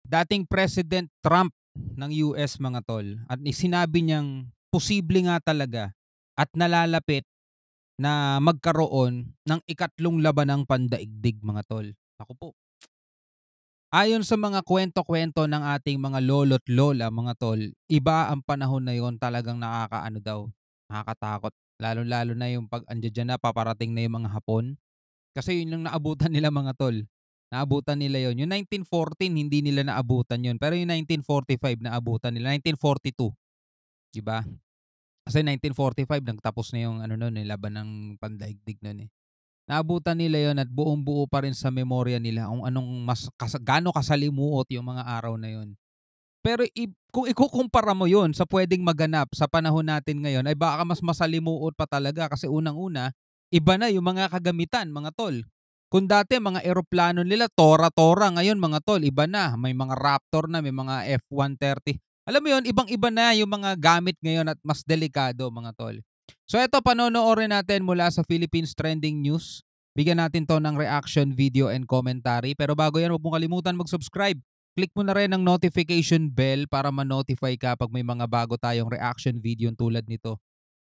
dating President Trump ng US mga tol at sinabi niyang posible nga talaga at nalalapit na magkaroon ng ikatlong labanang pandaigdig mga tol. Ako po. Ayon sa mga kwento-kwento ng ating mga lolo't lola mga tol, iba ang panahon na yon, talagang nakakaano daw, nakakatakot. Lalo-lalo na yung pag andiyan na paparating na yung mga Hapon. Kasi yun yung naabutan nila mga tol. Naabutan nila yon. Yung 1914 hindi nila naabutan yon. Pero yung 1945 naabutan nila. 1942, 'di ba? Kasi 1945 nagtapos na yung ano noon, laban ng pandaigdig noon eh. Naabutan nila yon at buong-buo pa rin sa memorya nila kung anong gaano kasalimuot yung mga araw na yon. Pero kung ikukumpara mo yon sa pwedeng maganap sa panahon natin ngayon, ay baka mas masalimuot pa talaga kasi unang-una, iba na yung mga kagamitan, mga tol. Kung dati mga eroplano nila, tora-tora, ngayon mga tol, iba na. May mga Raptor na, may mga F-130. Alam mo yon, ibang-iba na yung mga gamit ngayon at mas delikado mga tol. So ito, panonoorin natin mula sa Philippines Trending News. Bigyan natin to ng reaction video and commentary. Pero bago yan, huwag mong kalimutan mag-subscribe. Click mo na rin ang notification bell para ma-notify ka pag may mga bago tayong reaction video tulad nito.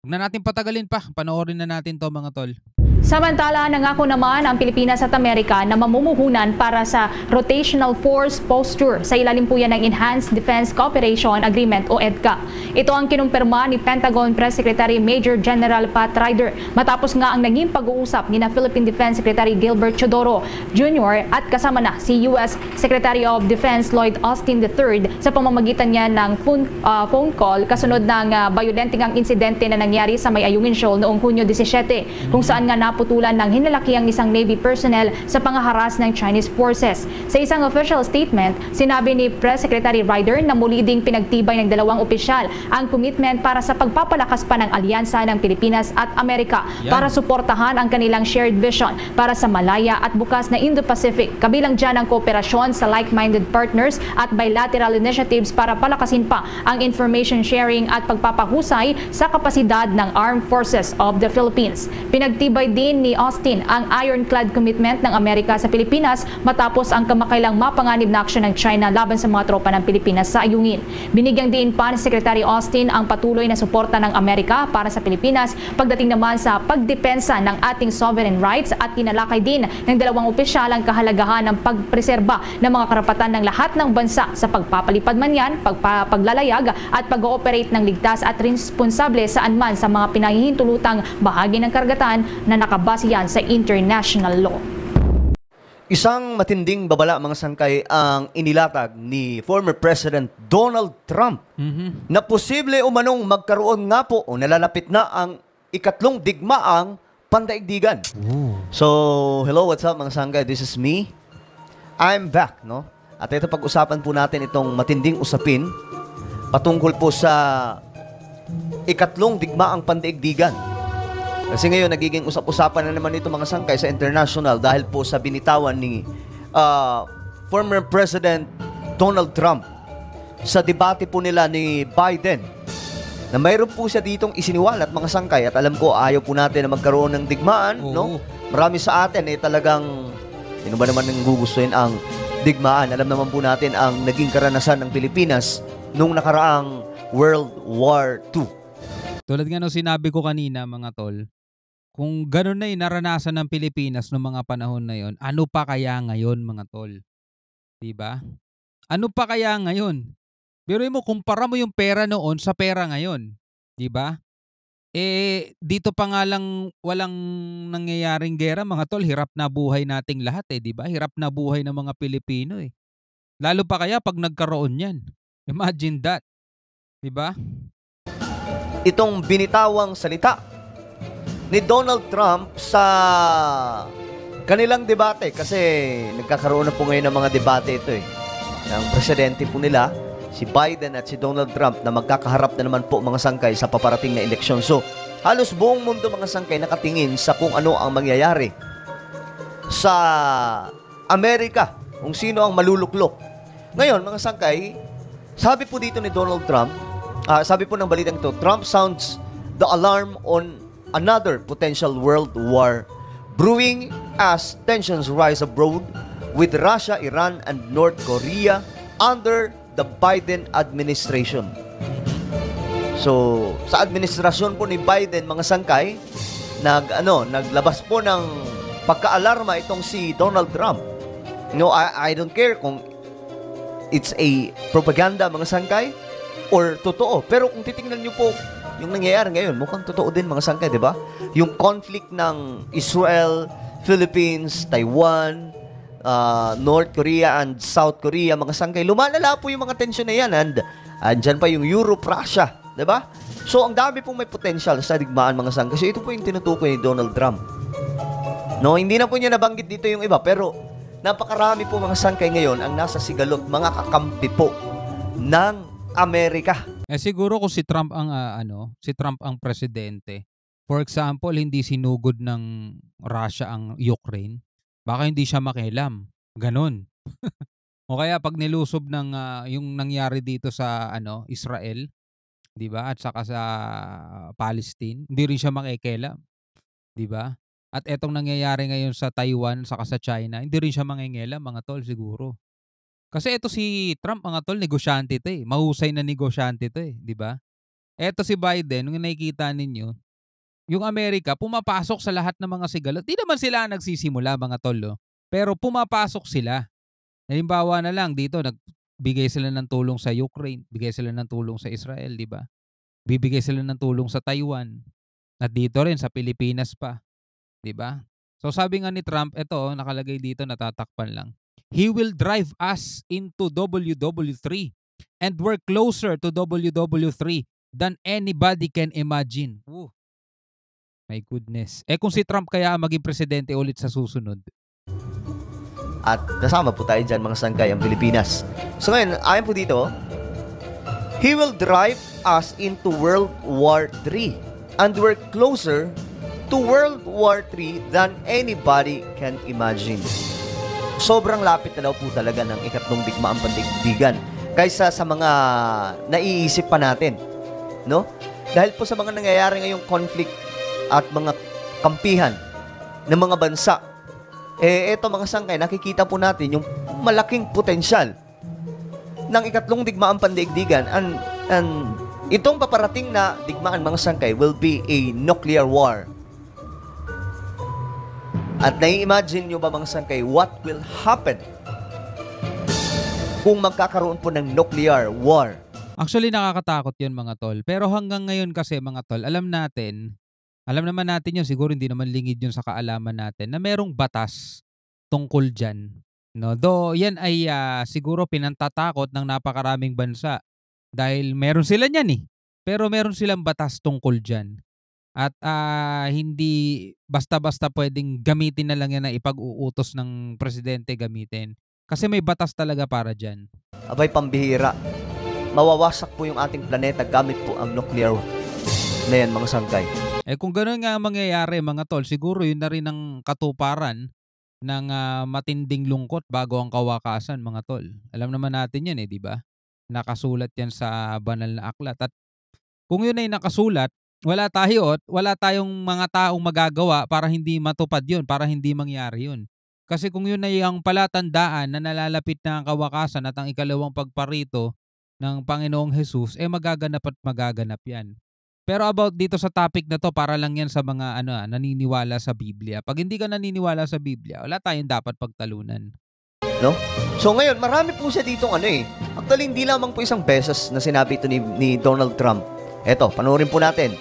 Huwag na natin patagalin pa. Panoorin na natin to mga tol. Samantala, nangako naman ang Pilipinas at Amerika na mamumuhunan para sa Rotational Force Posture sa ilalim po yan ng Enhanced Defense Cooperation Agreement o EDCA. Ito ang kinumpirma ni Pentagon Press Secretary Major General Pat Ryder matapos nga ang naging pag-uusap ni na Philippine Defense Secretary Gilbert Chodoro Jr. at kasama na si US Secretary of Defense Lloyd Austin III sa pamamagitan niya ng phone call kasunod ng bayolenteng insidente na nangyari sa May Ayungin Shoal noong Hunyo 17 kung saan nga naputulan ng hinalakiang isang Navy personnel sa pangaharas ng Chinese forces. Sa isang official statement, sinabi ni Press Secretary Ryder na muli ding pinagtibay ng dalawang opisyal ang commitment para sa pagpapalakas pa ng alyansa ng Pilipinas at Amerika para suportahan ang kanilang shared vision para sa malaya at bukas na Indo-Pacific. Kabilang dyan ang kooperasyon sa like-minded partners at bilateral initiatives para palakasin pa ang information sharing at pagpapahusay sa kapasidad ng Armed Forces of the Philippines. Pinagtibay din ni Austin ang ironclad commitment ng Amerika sa Pilipinas matapos ang kamakailang mapanganib na aksyon ng China laban sa mga tropa ng Pilipinas sa Ayungin. Binigyang diin pa ni Secretary Austin ang patuloy na suporta ng Amerika para sa Pilipinas pagdating naman sa pagdepensa ng ating sovereign rights at tinalakay din ng dalawang opisyal ang kahalagahan ng pagpreserba ng mga karapatan ng lahat ng bansa sa pagpapalipad man yan, paglalayag at pag-ooperate ng ligtas at responsable saan man sa mga pinahihintulutang bahagi ng karagatan na nakabase yan sa international law. Isang matinding babala mga sangkay ang inilatag ni former President Donald Trump na posible umanong magkaroon nga po o nalalapit na ang ikatlong digmaang pandaigdigan. So, hello, what's up mga sangkay? This is me. I'm back, no? At ito pag-usapan po natin itong matinding usapin patungkol po sa ikatlong digmaang pandaigdigan. Kasi ngayon, nagiging usap-usapan na naman ito mga sangkay sa international dahil po sa binitawan ni former President Donald Trump sa debate po nila ni Biden na mayroon po siya ditong isiniwalat mga sangkay at alam ko ayaw po natin na magkaroon ng digmaan, no? Marami sa atin talagang sino ba naman nang gugustuhin ang digmaan? Alam naman po natin ang naging karanasan ng Pilipinas nung nakaraang World War II. Tulad nga nung sinabi ko kanina mga tol, kung gano'n na naranasan ng Pilipinas noong mga panahon na yon, ano pa kaya ngayon mga tol? Diba? Ano pa kaya ngayon? Pero mo, kumpara mo yung pera noon sa pera ngayon. Diba? Dito pa nga lang walang nangyayaring gera mga tol, hirap na buhay nating lahat diba? Hirap na buhay ng mga Pilipino Lalo pa kaya pag nagkaroon yan. Imagine that. Diba? Itong binitawang salita ni Donald Trump sa kanilang debate kasi nagkakaroon na po ngayon ng mga debate ito ng presidente po nila, si Biden at si Donald Trump na magkakaharap na naman po mga sangkay sa paparating na eleksyon. So, halos buong mundo mga sangkay nakatingin sa kung ano ang mangyayari sa Amerika, kung sino ang maluluklok. Ngayon mga sangkay, sabi po dito ni Donald Trump, sabi po ng balitang ito, Trump sounds the alarm on another potential world war brewing as tensions rise abroad with Russia, Iran, and North Korea under the Biden administration. So, sa administrasyon po ni Biden, mga sangkay, naglabas po ng pagkaalarma itong si Donald Trump. I don't care kung it's a propaganda, mga sangkay, or totoo. Pero kung titingnan niyo po yung nangyayari ngayon, mukhang totoo din, mga sangkay, di ba? Yung conflict ng Israel, Philippines, Taiwan, North Korea and South Korea, mga sangkay, lumalala po yung mga tensyon na yan. And andyan pa yung Europe, Russia, di ba? So, ang dami pong may potential sa digmaan, mga sangkay. So, ito po yung tinutukoy ni Donald Trump. No, hindi na po niya nabanggit dito yung iba, pero napakarami po, mga sangkay, ngayon ang nasa sigalot, mga kakampi po ng Amerika. Siguro kung si Trump ang si Trump ang presidente, for example, hindi sinugod ng Russia ang Ukraine, baka hindi siya makialam. Ganon. O kaya pag nilusob ng yung nangyari dito sa Israel, 'di ba? At saka sa Palestine, hindi rin siya makikialam, 'di ba? At etong nangyayari ngayon sa Taiwan saka sa China, hindi rin siya mangingialam, mga tol, siguro. Kasi ito si Trump, mga tol, negosyante 'to eh. Mahusay na negosyante 'to eh, 'di ba? Eto si Biden, kung nakikita ninyo, yung Amerika pumapasok sa lahat ng mga sigalot. Di naman sila ang nagsisimula, mga tol, oh. Pero pumapasok sila. Halimbawa na lang dito, nagbigay sila ng tulong sa Ukraine, bigay sila ng tulong sa Israel, di ba? Bibigay sila ng tulong sa Taiwan. At dito rin sa Pilipinas pa, di ba? So sabi nga ni Trump, ito nakalagay dito, natatakpan lang. He will drive us into WW3 and we're closer to WW3 than anybody can imagine. Woo. My goodness. Kung si Trump kaya maging presidente ulit sa susunod. At kasama po tayo dyan, mga sangkay, ang Pilipinas. So ngayon, ayon po dito, he will drive us into World War III and we're closer to World War III than anybody can imagine. Sobrang lapit na daw po talaga ng ikatlong digmaang pandaigdigan kaysa sa mga naiisip pa natin. No? Dahil po sa mga nangyayari ngayong conflict at mga kampihan ng mga bansa, eto, mga sangkay, nakikita po natin yung malaking potensyal ng ikatlong digmaang pandaigdigan, and itong paparating na digmaan, mga sangkay, will be a nuclear war. At nai-imagine nyo ba, mga sangkay, what will happen kung magkakaroon po ng nuclear war? Actually, nakakatakot yun, mga tol. Pero hanggang ngayon kasi, mga tol, alam naman natin yun, siguro hindi naman lingid yun sa kaalaman natin, na merong batas tungkol dyan. No? Though yan ay siguro pinantatakot ng napakaraming bansa dahil meron sila niyan eh. Pero meron silang batas tungkol dyan. At hindi basta-basta pwedeng gamitin na lang yan na ipag-uutos ng presidente gamitin. Kasi may batas talaga para dyan. Abay, pambihira. Mawawasak po yung ating planeta gamit po ang nuclear na yan, mga sangkay. Kung gano'n nga ang mangyayari, mga tol, siguro yun na rin ang katuparan ng matinding lungkot bago ang kawakasan, mga tol. Alam naman natin yan di ba? Nakasulat yan sa banal na aklat. At kung yun ay nakasulat, wala tayong mga taong magagawa para hindi matupad yun, para hindi mangyari yun. Kasi kung yun ay ang palatandaan na nalalapit na ang kawakasan at ang ikalawang pagparito ng Panginoong Jesus, magaganap at magaganap yan. Pero about dito sa topic na to, para lang yan sa mga naniniwala sa Biblia. Pag hindi ka naniniwala sa Biblia, wala tayong dapat pagtalunan. No? So ngayon, marami po siya ditong Actually, hindi lamang po isang beses na sinabi ito ni Donald Trump. Eto, panoorin po natin.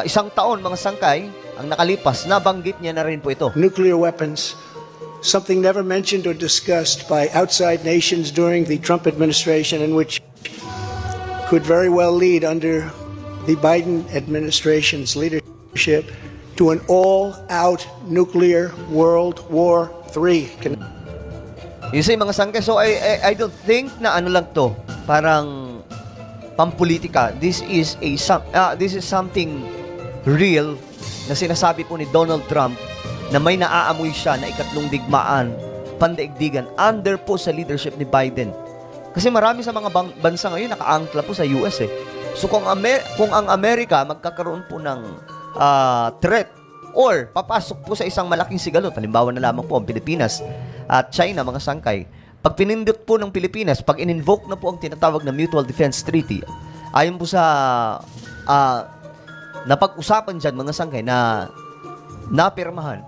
Isang taon, mga sangkay, ang nakalipas, nabanggit niya na rin po ito. Nuclear weapons, something never mentioned or discussed by outside nations during the Trump administration, and which could very well lead under the Biden administration's leadership to an all-out nuclear World War III. You see, mga sangkay, so I don't think na lang to, parang pampolitika. This is something real na sinasabi po ni Donald Trump na may naaamoy siya na ikatlong digmaan pandaigdigan under po sa leadership ni Biden. Kasi marami sa mga bansa ngayon nakaangkla po sa US So kung ang Amerika magkakaroon po ng threat or papasok po sa isang malaking sigalot, halimbawa na lamang po ang Pilipinas at China, mga sangkay, Pag pinindot po ng Pilipinas, pag in-invoke na po ang tinatawag na Mutual Defense Treaty, ayon po sa napag-usapan dyan mga sangkay na napirmahan,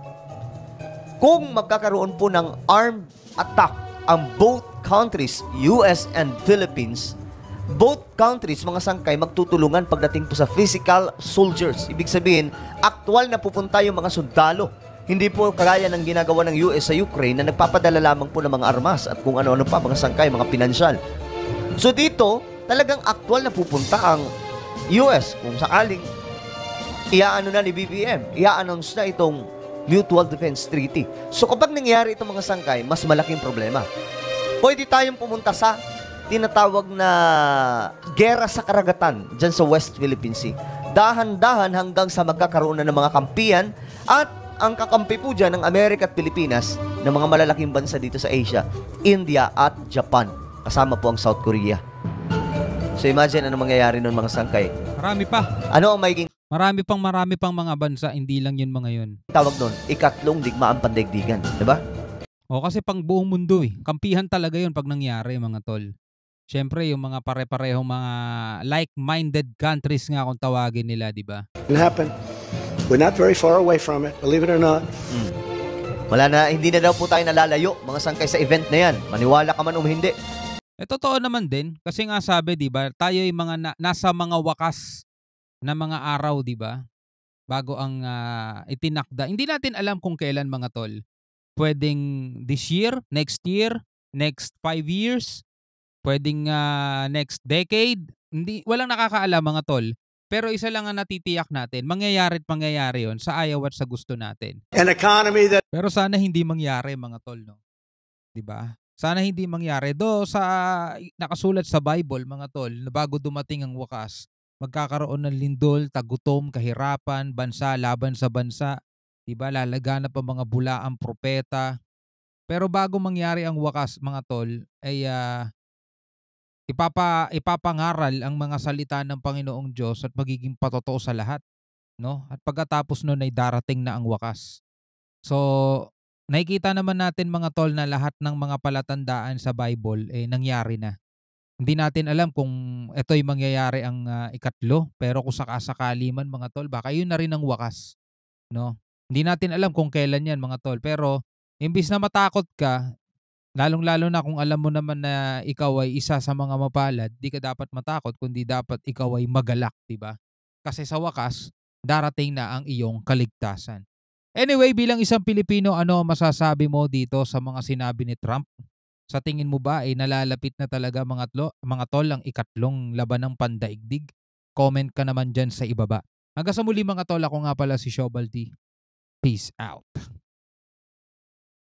kung magkakaroon po ng armed attack ang both countries, US and Philippines, both countries, mga sangkay, magtutulungan pagdating po sa physical soldiers. Ibig sabihin, aktual na pupunta yung mga sundalo. Hindi po kagaya ng ginagawa ng US sa Ukraine na nagpapadala lamang po ng mga armas at kung ano-ano pa, mga sangkay, mga pinansyal. So dito, talagang aktual na pupunta ang US kung sakaling iaano na ni BBM, ia-announce na itong Mutual Defense Treaty. So kapag nangyari itong mga sangkay, mas malaking problema. Pwede tayong pumunta sa tinatawag na gera sa karagatan dyan sa West Philippine Sea. Dahan-dahan hanggang sa magkakaroon na ng mga kampiyan at ang kakampi po dyan ng Amerika at Pilipinas ng mga malalaking bansa dito sa Asia, India at Japan. Kasama po ang South Korea. So imagine ano mangyayari nun mga sangkay. Marami pa. Ano ang magiging Marami pang mga bansa, hindi lang yun mga yun. tawag nun? Ikatlong digmaan pandaigdigan. Diba? O kasi pang buong mundo eh. Kampihan talaga yun pag nangyari mga tol. Siyempre yung mga pare-parehong mga like-minded countries nga kung tawagin nila, di ba? Can happen. We're not very far away from it, believe it or not. Wala na, hindi na daw po tayo nalalayo, mga sangkay sa event na yan. Maniwala ka man o hindi. Totoo naman din. Kasi nga sabi, di ba, tayo yung mga nasa mga wakas na mga araw, di ba? Bago ang itinakda. Hindi natin alam kung kailan mga tol. Pwedeng this year, next 5 years, pwedeng next decade. Walang nakakaalam mga tol. Pero isa lang ang natitiyak natin, mangyayari yon sa ayaw at sa gusto natin. An economy that Pero sana hindi mangyari mga tol, no? 'Di ba? Sana hindi mangyari. Sa nakasulat sa Bible mga tol, na bago dumating ang wakas, magkakaroon ng lindol, tagutom, kahirapan, bansa laban sa bansa. 'Di ba? Lalaganap ang mga bulaang propeta. Pero bago mangyari ang wakas mga tol, ay ipapangaral ang mga salita ng Panginoong Diyos at magiging patotoo sa lahat, no? At pagkatapos noon ay darating na ang wakas. So, nakikita naman natin mga tol na lahat ng mga palatandaan sa Bible nangyari na. Hindi natin alam kung ito'y mangyayari ang ikatlo, pero kung sakasakali man mga tol, baka yun na rin ang wakas, no? Hindi natin alam kung kailan yan mga tol, pero imbis na matakot ka, lalong-lalo na kung alam mo naman na ikaw ay isa sa mga mapalad, di ka dapat matakot, kundi dapat ikaw ay magalak, di ba? Kasi sa wakas, darating na ang iyong kaligtasan. Anyway, bilang isang Pilipino, ano ang masasabi mo dito sa mga sinabi ni Trump? Sa tingin mo ba ay nalalapit na talaga mga tol ang ikatlong labanang pandaigdig? Comment ka naman dyan sa ibaba. Hanggang sa muli mga tol, ako nga pala si Shobal T. Peace out.